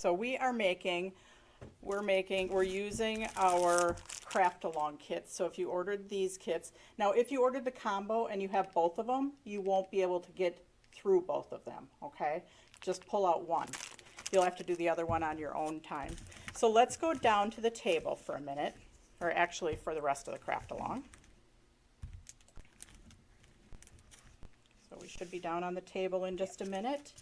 So we're using our Craftalong kits. So if you ordered these kits, now if you ordered the combo and you have both of them, you won't be able to get through both of them, okay? Just pull out one. You'll have to do the other one on your own time. So let's go down to the table for a minute, or actually for the rest of the Craftalong. So we should be down on the table in just a minute.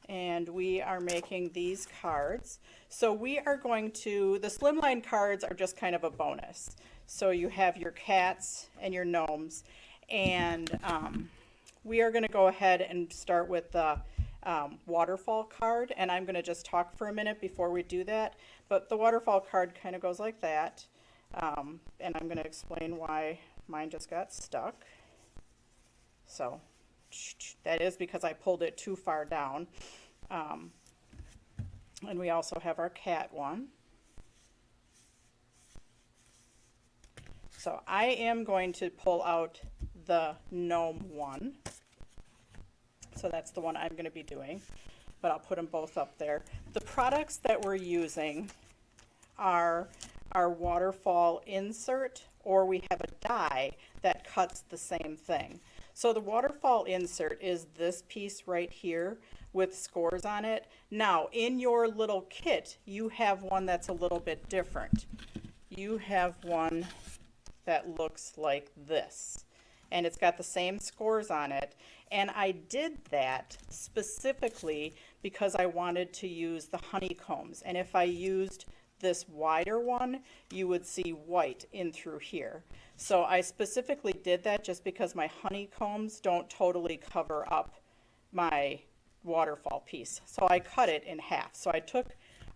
And we are making these cards. So we are going to, the Slimline cards are just kind of a bonus. So you have your cats and your gnomes, and we are going to go ahead and start with the Waterfall card, and I'm going to just talk for a minute before we do that. But the Waterfall card kind of goes like that, and I'm going to explain why mine just got stuck. So that is because I pulled it too far down. And we also have our cat one. So I am going to pull out the gnome one. So that's the one I'm going to be doing, but I'll put them both up there. The products that we're using are our Waterfall Insert, or we have a die that cuts the same thing. So the Waterfall Insert is this piece right here with scores on it. Now, in your little kit, you have one that's a little bit different. You have one that looks like this, and it's got the same scores on it. And I did that specifically because I wanted to use the honeycombs. And if I used this wider one, you would see white in through here. So I specifically did that just because my honeycombs don't totally cover up my waterfall piece. So I cut it in half. So I took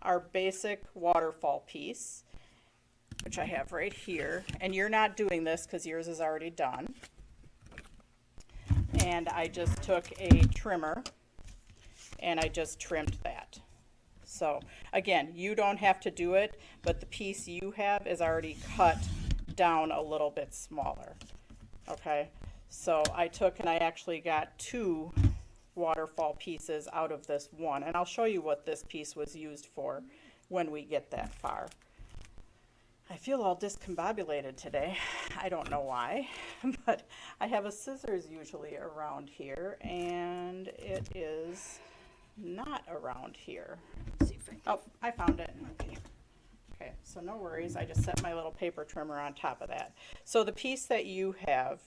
our basic waterfall piece, which I have right here, and you're not doing this because yours is already done. And I just took a trimmer and I just trimmed that. So again, you don't have to do it, but the piece you have is already cut down a little bit smaller. Okay, so I took and I actually got two waterfall pieces out of this one, and I'll show you what this piece was used for when we get that far. I feel all discombobulated today. I don't know why, but I have a scissors usually around here, and it is not around here. Let's see if I found it. Okay, so no worries. I just set my little paper trimmer on top of that. So the piece that you have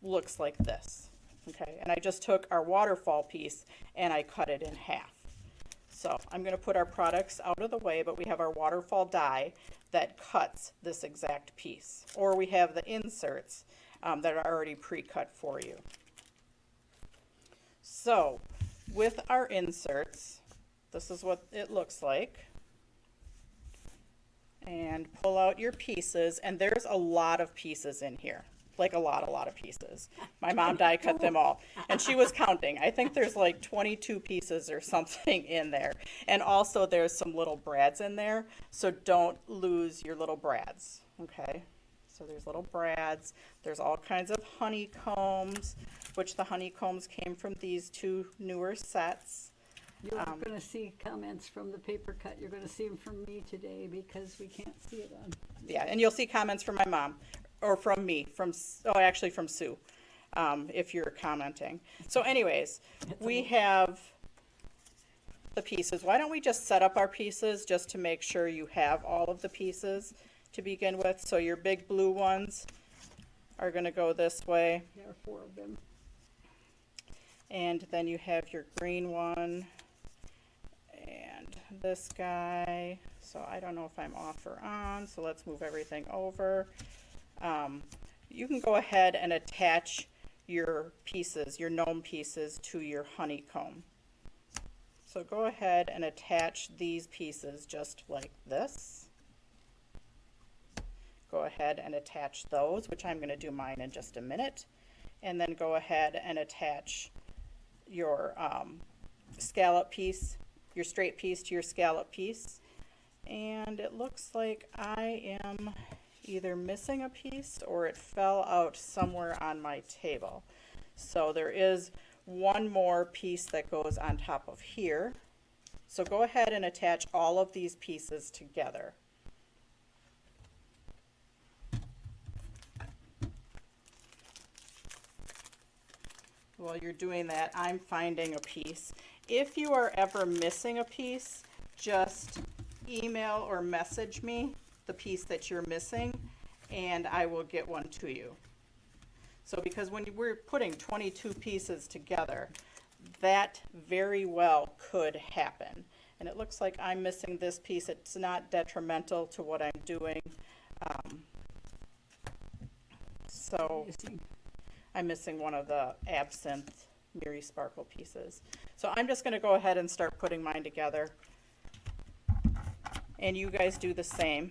looks like this. Okay, and I just took our waterfall piece and I cut it in half. So I'm going to put our products out of the way, but we have our waterfall die that cuts this exact piece. Or we have the inserts that are already pre-cut for you. So with our inserts, this is what it looks like. And pull out your pieces, and there's a lot of pieces in here. Like a lot of pieces. My mom die cut them all, and she was counting. I think there's like 22 pieces or something in there. And also there's some little brads in there, so don't lose your little brads, okay? So there's little brads. There's all kinds of honeycombs, which the honeycombs came from these two newer sets. You're going to see comments from the paper cut. You're going to see them from me today because we can't see it on. Yeah, and you'll see comments from my mom. Or from me, actually from Sue, if you're commenting. So anyways, we have the pieces. Why don't we just set up our pieces just to make sure you have all of the pieces to begin with. So your big blue ones are going to go this way. There are 4 of them. And then you have your green one and this guy. So I don't know if I'm off or on, so let's move everything over. You can go ahead and attach your pieces, your gnome pieces, to your honeycomb. So go ahead and attach these pieces just like this. Go ahead and attach those, which I'm going to do mine in just a minute. And then go ahead and attach your scallop piece, your straight piece to your scallop piece. And it looks like I am either missing a piece or it fell out somewhere on my table. So there is one more piece that goes on top of here. So go ahead and attach all of these pieces together. While you're doing that, I'm finding a piece. If you are ever missing a piece, just email or message me the piece that you're missing, and I will get one to you. So because when we're putting 22 pieces together, that very well could happen. And it looks like I'm missing this piece. It's not detrimental to what I'm doing. So I'm missing one of the absinthe Miri Sparkle pieces. So I'm just going to go ahead and start putting mine together. And you guys do the same.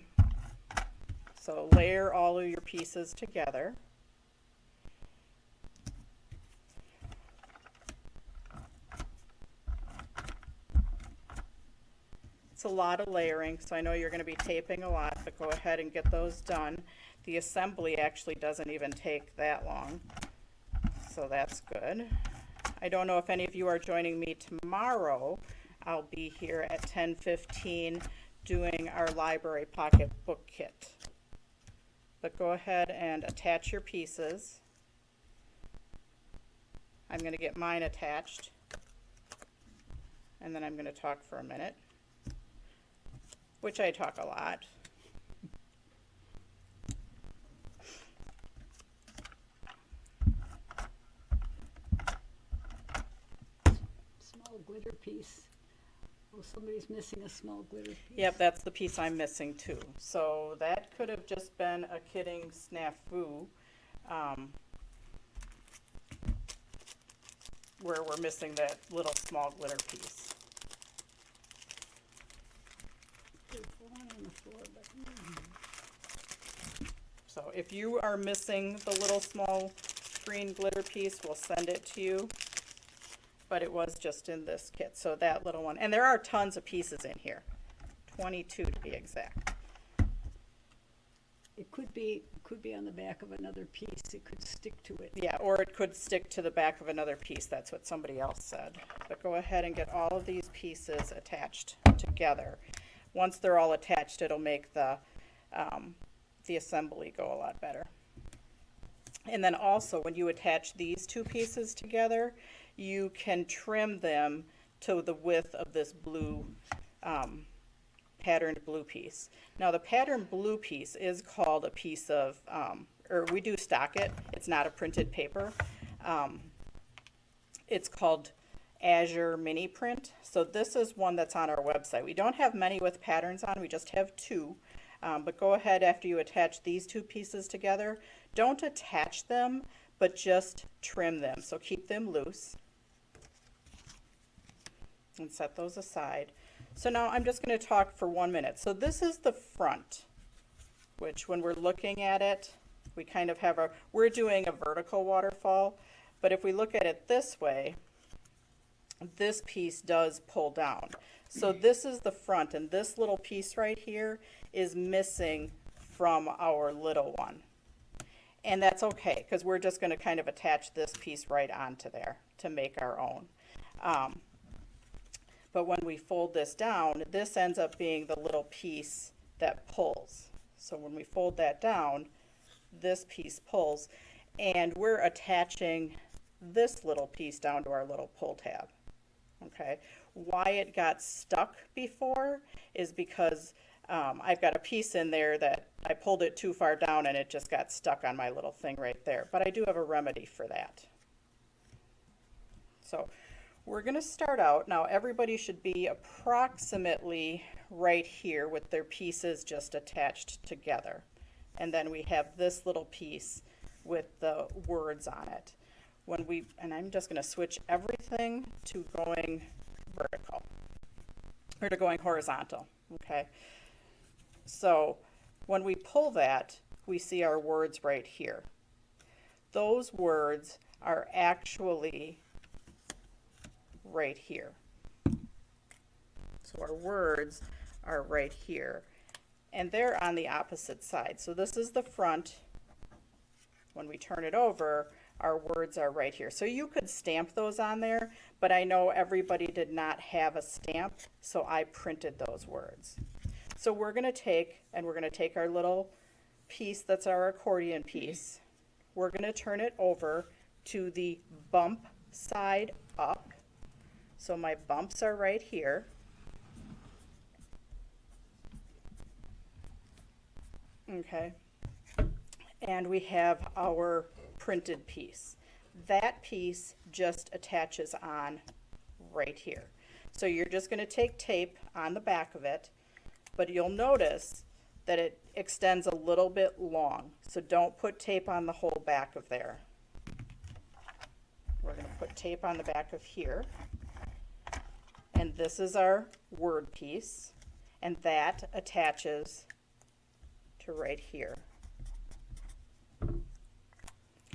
So layer all of your pieces together. It's a lot of layering, so I know you're going to be taping a lot, but go ahead and get those done. The assembly actually doesn't even take that long, so that's good. I don't know if any of you are joining me tomorrow. I'll be here at 10:15 doing our library pocket book kit. But go ahead and attach your pieces. I'm going to get mine attached, and then I'm going to talk for a minute, which I talk a lot. Small glitter piece. Oh, somebody's missing a small glitter piece. Yep, that's the piece I'm missing too. So that could have just been a kidding snafu, where we're missing that little small glitter piece. There's one on the floor, but So if you are missing the little small green glitter piece, we'll send it to you. But it was just in this kit, so that little one. And there are tons of pieces in here, 22 to be exact. it could be on the back of another piece. It could stick to it. Yeah, or it could stick to the back of another piece. That's what somebody else said. But go ahead and get all of these pieces attached together. Once they're all attached, it'll make the assembly go a lot better. And then also, when you attach these two pieces together, you can trim them to the width of this blue patterned blue piece. Now the patterned blue piece is called a piece of, or we do stock it, it's not a printed paper. It's called Azure mini print. So this is one that's on our website. We don't have many with patterns on, we just have two. But go ahead after you attach these two pieces together. Don't attach them, but just trim them. So keep them loose. And set those aside. So now I'm just going to talk for 1 minute. So this is the front, which when we're looking at it, we kind of have we're doing a vertical waterfall, but if we look at it this way, this piece does pull down. So this is the front, and this little piece right here is missing from our little one. And that's okay, because we're just going to kind of attach this piece right onto there to make our own. But when we fold this down, this ends up being the little piece that pulls. So when we fold that down, this piece pulls, and we're attaching this little piece down to our little pull tab. Okay, why it got stuck before is because I've got a piece in there that I pulled it too far down and it just got stuck on my little thing right there. But I do have a remedy for that. So we're going to start out. Now everybody should be approximately right here with their pieces just attached together. And then we have this little piece with the words on it. And I'm just going to switch everything to going vertical, or to going horizontal, okay? So when we pull that, we see our words right here. Those words are actually right here. So our words are right here, and they're on the opposite side. So this is the front. When we turn it over, our words are right here. So you could stamp those on there, but I know everybody did not have a stamp, so I printed those words. So we're going to take our little piece that's our accordion piece. We're going to turn it over to the bump side up. So my bumps are right here. Okay. And we have our printed piece. That piece just attaches on right here. So you're just going to take tape on the back of it, but you'll notice that it extends a little bit long. So don't put tape on the whole back of there. We're going to put tape on the back of here. And this is our word piece, and that attaches to right here.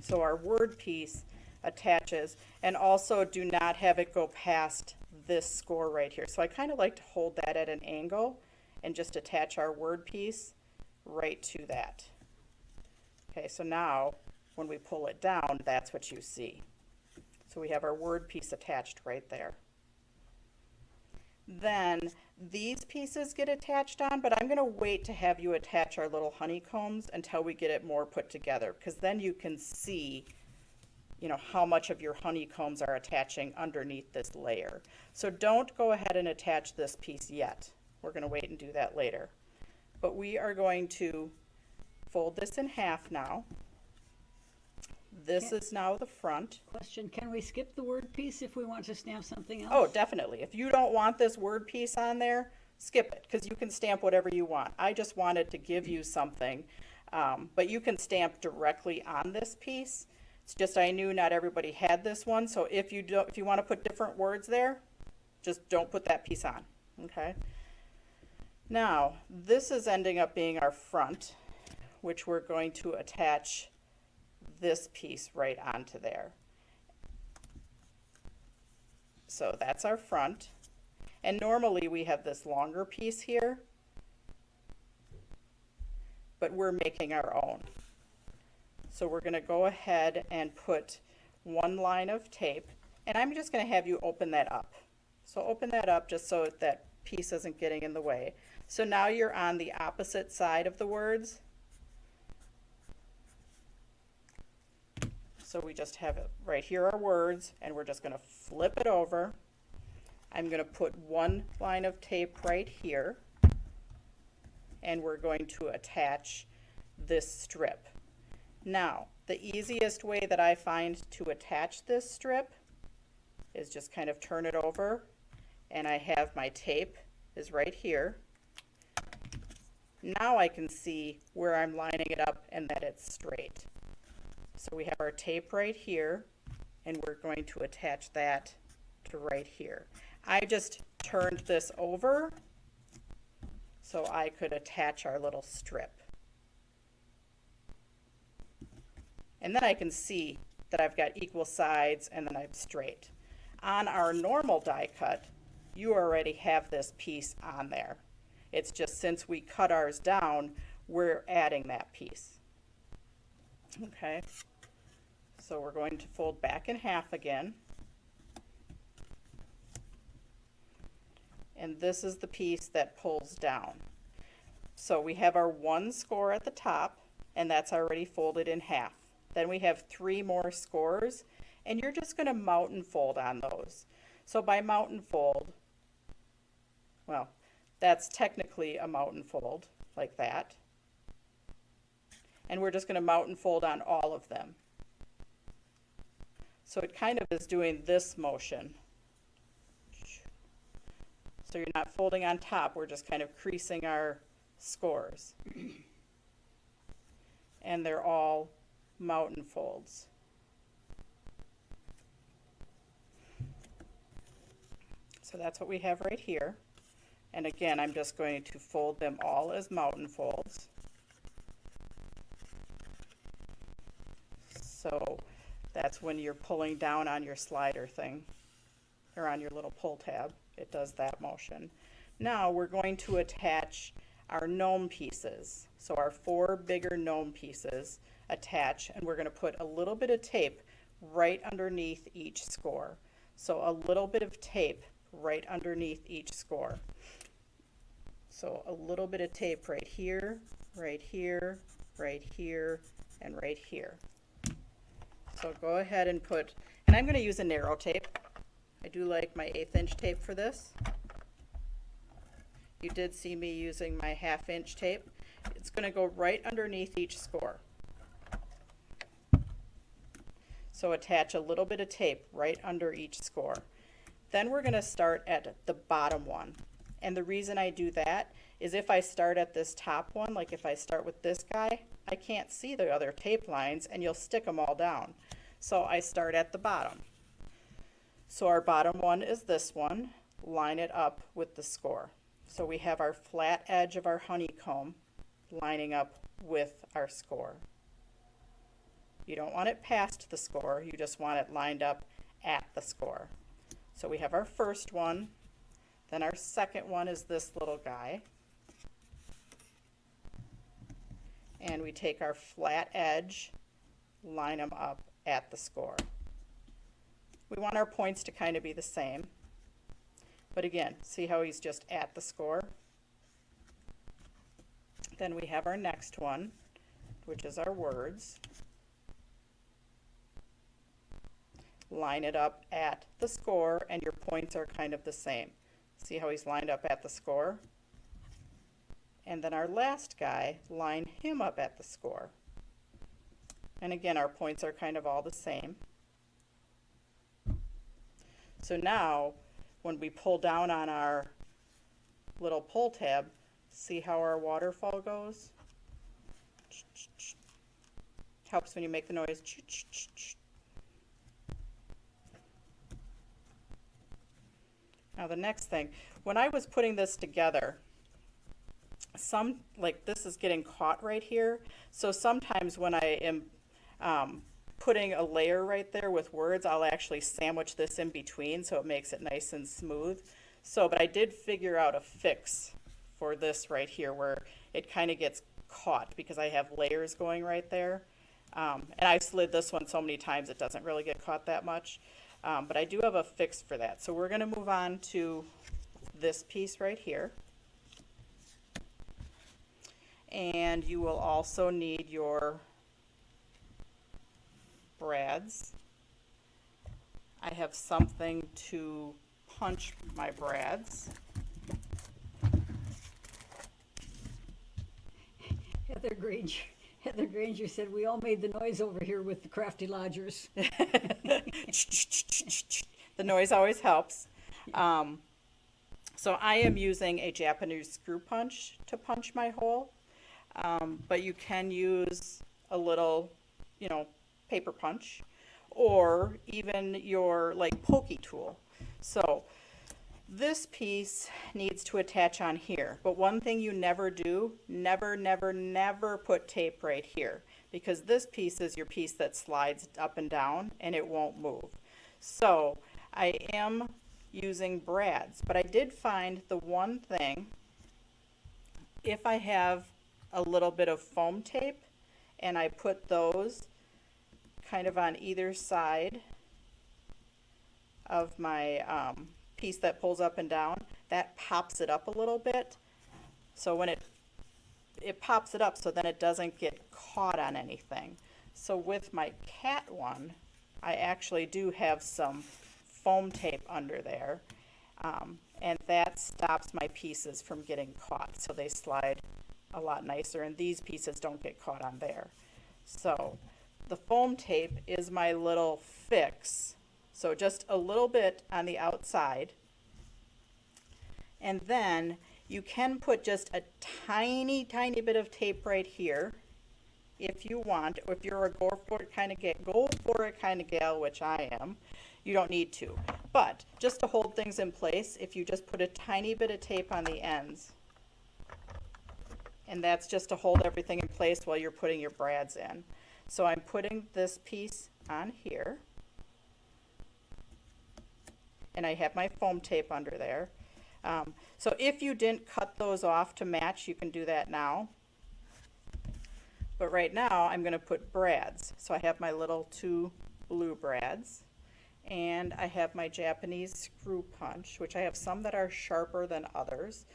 So our word piece attaches, and also do not have it go past this score right here. So I kind of like to hold that at an angle and just attach our word piece right to that. Okay, so now when we pull it down, that's what you see. So we have our word piece attached right there. Then these pieces get attached on, but I'm going to wait to have you attach our little honeycombs until we get it more put together, because then you can see, you know, how much of your honeycombs are attaching underneath this layer. So don't go ahead and attach this piece yet. We're going to wait and do that later. But we are going to fold this in half now. This is now the front. Question, can we skip the word piece if we want to stamp something else? Oh, definitely. If you don't want this word piece on there, skip it, because you can stamp whatever you want. I just wanted to give you something, but you can stamp directly on this piece. It's just I knew not everybody had this one, so if you want to put different words there, just don't put that piece on, okay? Now, this is ending up being our front, which we're going to attach this piece right onto there. So that's our front. And normally we have this longer piece here, but we're making our own. So we're going to go ahead and put one line of tape, and I'm just going to have you open that up. So open that up just so that piece isn't getting in the way. So now you're on the opposite side of the words. So we just have it right here, our words, and we're just going to flip it over. I'm going to put one line of tape right here, and we're going to attach this strip. Now, the easiest way that I find to attach this strip is just kind of turn it over, and I have my tape is right here. Now I can see where I'm lining it up and that it's straight. So we have our tape right here, and we're going to attach that to right here. I just turned this over so I could attach our little strip. And then I can see that I've got equal sides and then I'm straight. On our normal die cut, you already have this piece on there. It's just since we cut ours down, we're adding that piece. Okay. So we're going to fold back in half again. And this is the piece that pulls down. So we have our one score at the top, and that's already folded in half. Then we have 3 more scores, and you're just going to mountain fold on those. So by mountain fold, well, that's technically a mountain fold, like that. And we're just going to mountain fold on all of them. So it kind of is doing this motion. So you're not folding on top, we're just kind of creasing our scores. And they're all mountain folds. So that's what we have right here. And again, I'm just going to fold them all as mountain folds. So that's when you're pulling down on your slider thing, or on your little pull tab. It does that motion. Now we're going to attach our gnome pieces. So our 4 bigger gnome pieces attach, and we're going to put a little bit of tape right underneath each score. So a little bit of tape right underneath each score. So a little bit of tape right here, right here, right here, and right here. So go ahead and put, and I'm going to use a narrow tape. I do like my 1/8 inch tape for this. You did see me using my 1/2 inch tape. It's going to go right underneath each score. So attach a little bit of tape right under each score. Then we're going to start at the bottom one. And the reason I do that is if I start at this top one, like if I start with this guy, I can't see the other tape lines and you'll stick them all down. So I start at the bottom. So our bottom one is this one. Line it up with the score. So we have our flat edge of our honeycomb lining up with our score. You don't want it past the score, you just want it lined up at the score. So we have our first one, then our second one is this little guy. And we take our flat edge, line them up at the score. We want our points to kind of be the same. But again, see how he's just at the score? Then we have our next one, which is our words. Line it up at the score and your points are kind of the same. See how he's lined up at the score? And then our last guy, line him up at the score. And again, our points are kind of all the same. So now, when we pull down on our little pull tab, see how our waterfall goes? Helps when you make the noise. Now the next thing, when I was putting this together, like this is getting caught right here. So sometimes when I am putting a layer right there with words, I'll actually sandwich this in between so it makes it nice and smooth. So, but I did figure out a fix for this right here where it kind of gets caught because I have layers going right there. And I've slid this one so many times it doesn't really get caught that much. But I do have a fix for that. So we're going to move on to this piece right here. And you will also need your brads. I have something to punch my brads. Heather Granger said we all made the noise over here with the crafty lodgers. The noise always helps. So I am using a Japanese screw punch to punch my hole, but you can use a little, paper punch, or even your like pokey tool. So this piece needs to attach on here, but one thing you never do, never put tape right here, because this piece is your piece that slides up and down and it won't move. So I am using brads, but I did find the one thing, if I have a little bit of foam tape and I put those kind of on either side of my piece that pulls up and down, that pops it up a little bit. So when it pops it up so then it doesn't get caught on anything. So with my cat one, I actually do have some foam tape under there, and that stops my pieces from getting caught, so they slide a lot nicer, and these pieces don't get caught on there. So the foam tape is my little fix. So just a little bit on the outside, and then you can put just a tiny bit of tape right here if you want, or if you're a go for it kind of gal, which I am. You don't need to, but just to hold things in place, if you just put a tiny bit of tape on the ends, and that's just to hold everything in place while you're putting your brads in. So I'm putting this piece on here, and I have my foam tape under there. So if you didn't cut those off to match, you can do that now. But right now I'm going to put brads. So I have my little two blue brads, and I have my Japanese screw punch, which I have some that are sharper than others,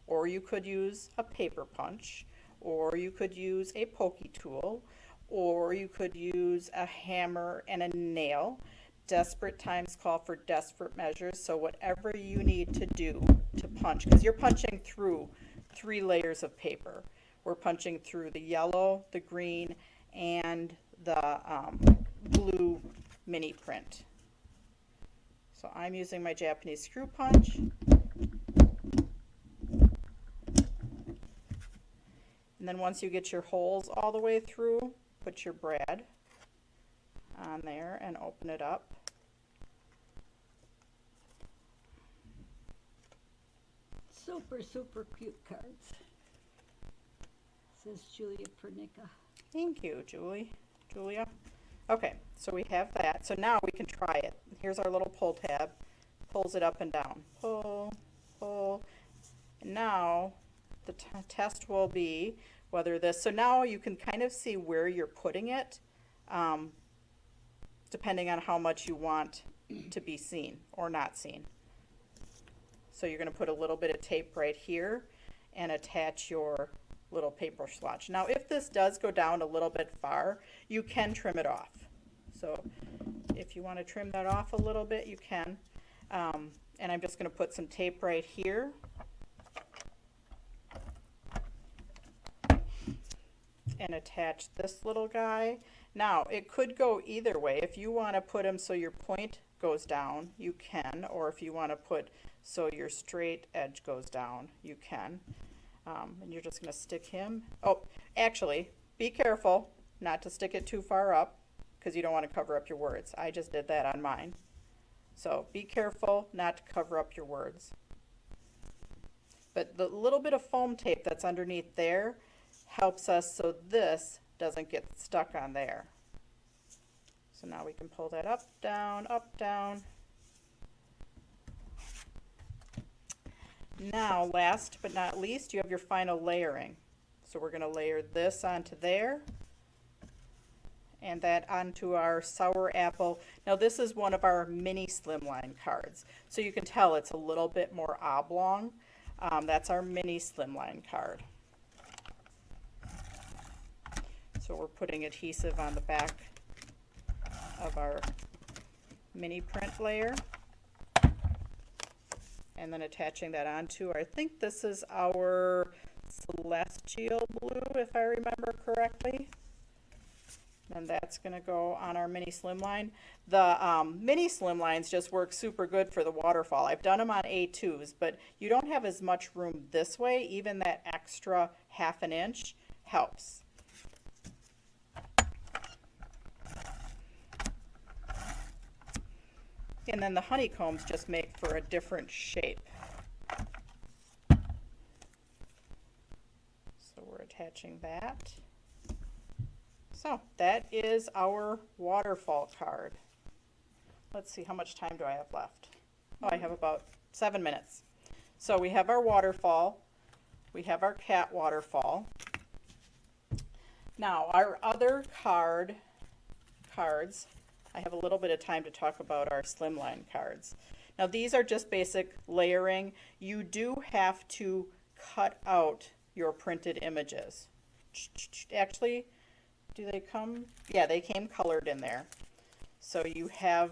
or you could use a paper punch, or you could use a pokey tool, or you could use a hammer and a nail. Desperate times call for desperate measures, so whatever you need to do to punch, because you're punching through 3 layers of paper. We're punching through the yellow, the green, and the blue mini print. So I'm using my Japanese screw punch. And then once you get your holes all the way through, put your brad on there and open it up. Super, super cute cards. Says Julia Pernica. Thank you, Julia. Okay, so we have that. So now we can try it. Here's our little pull tab. Pulls it up and down. Pull, pull. And now the test will be whether this, so now you can kind of see where you're putting it, depending on how much you want to be seen or not seen. So you're going to put a little bit of tape right here and attach your little paper swatch. Now if this does go down a little bit far, you can trim it off. So if you want to trim that off a little bit, you can. And I'm just going to put some tape right here. And attach this little guy. Now it could go either way. If you want to put them so your point goes down, you can, or if you want to put so your straight edge goes down, you can. And you're just going to stick him. Oh, actually, be careful not to stick it too far up because you don't want to cover up your words. I just did that on mine. So be careful not to cover up your words. But the little bit of foam tape that's underneath there helps us so this doesn't get stuck on there. So now we can pull that up, down, up, down. Now, last but not least, you have your final layering. So we're going to layer this onto there and that onto our sour apple. Now this is one of our mini Slimline cards. So you can tell it's a little bit more oblong. That's our mini Slimline card. So we're putting adhesive on the back of our mini print layer and then attaching that onto, I think this is our celestial blue if I remember correctly. And that's going to go on our mini Slimline. The mini Slimlines just work super good for the waterfall. I've done them on A2s, but you don't have as much room this way. Even that extra ½ an inch helps. And then the honeycombs just make for a different shape. So we're attaching that. So that is our waterfall card. Let's see, how much time do I have left? Oh, I have about 7 minutes. So we have our waterfall. We have our cat waterfall. Now our other cards, I have a little bit of time to talk about our Slimline cards. Now these are just basic layering. You do have to cut out your printed images. Actually, do they come? Yeah, they came colored in there. So you have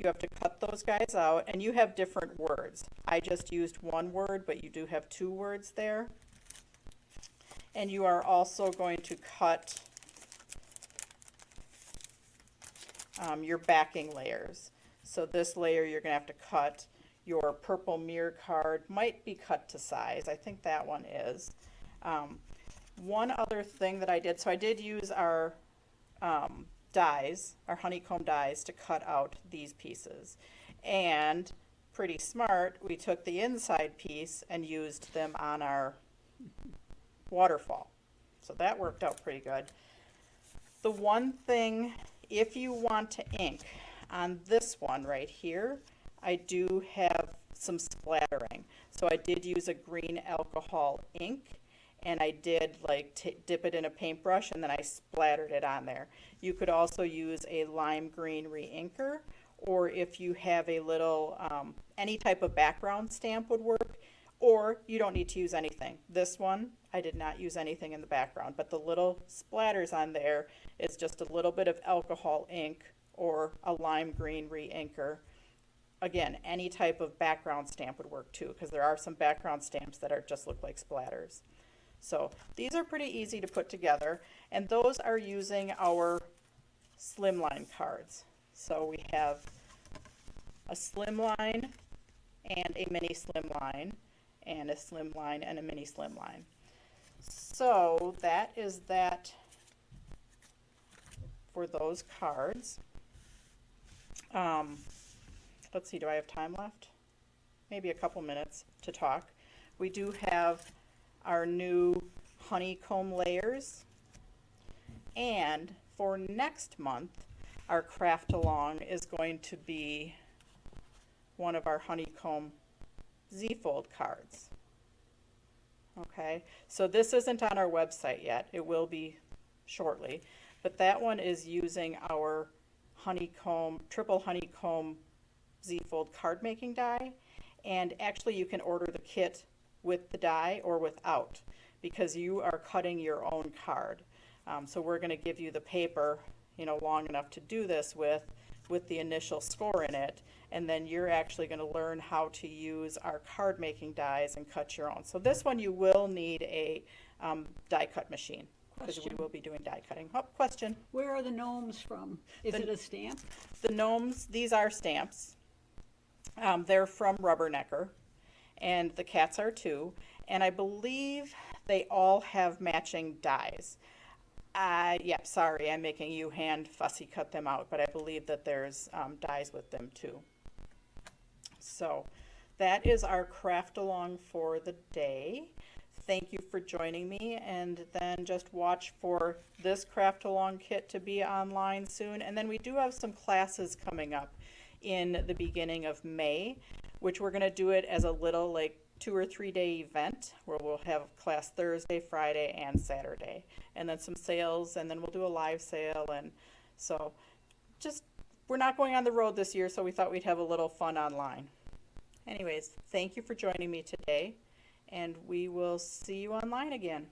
to cut those guys out, and you have different words. I just used one word, but you do have 2 words there. And you are also going to cut your backing layers. So this layer you're going to have to cut. Your purple mirror card might be cut to size. I think that one is. One other thing that I did, so I did use our dies, our honeycomb dies, to cut out these pieces. And pretty smart, we took the inside piece and used them on our waterfall. So that worked out pretty good. The one thing, if you want to ink on this one right here, I do have some splattering. So I did use a green alcohol ink, and I did like dip it in a paintbrush and then I splattered it on there. You could also use a lime green reinker, or if you have a little, any type of background stamp would work, or you don't need to use anything. This one, I did not use anything in the background, but the little splatters on there is just a little bit of alcohol ink or a lime green reinker. Again, any type of background stamp would work too, because there are some background stamps that are just look like splatters. So these are pretty easy to put together, and those are using our Slimline cards. So we have a Slimline and a mini Slimline, and a Slimline and a mini Slimline. So that is that for those cards. Let's see, do I have time left? Maybe a couple minutes to talk. We do have our new Honeycomb layers, and for next month our Craftalong is going to be one of our Honeycomb Z-fold cards. Okay, so this isn't on our website yet. It will be shortly, but that one is using our Honeycomb, triple Honeycomb Z-fold card making die, and actually you can order the kit with the die or without, because you are cutting your own card. So we're going to give you the paper, you know, long enough to do this with the initial score in it, and then you're actually going to learn how to use our card making dies and cut your own. So this one you will need a die cut machine, because we will be doing die cutting. Oh, question. Where are the gnomes from? Is it a stamp? The gnomes, these are stamps. They're from Rubbernecker, and the cats are too, and I believe they all have matching dies. Yep, sorry, I'm making you hand fussy cut them out, but I believe that there's dies with them too. So that is our Craftalong for the day. Thank you for joining me, and then just watch for this Craftalong kit to be online soon. And then we do have some classes coming up in the beginning of May, which we're going to do it as a little like 2 or 3 day event where we'll have class Thursday, Friday, and Saturday, and then some sales, and then we'll do a live sale. And so just, we're not going on the road this year, so we thought we'd have a little fun online. Anyways, thank you for joining me today, and we will see you online again.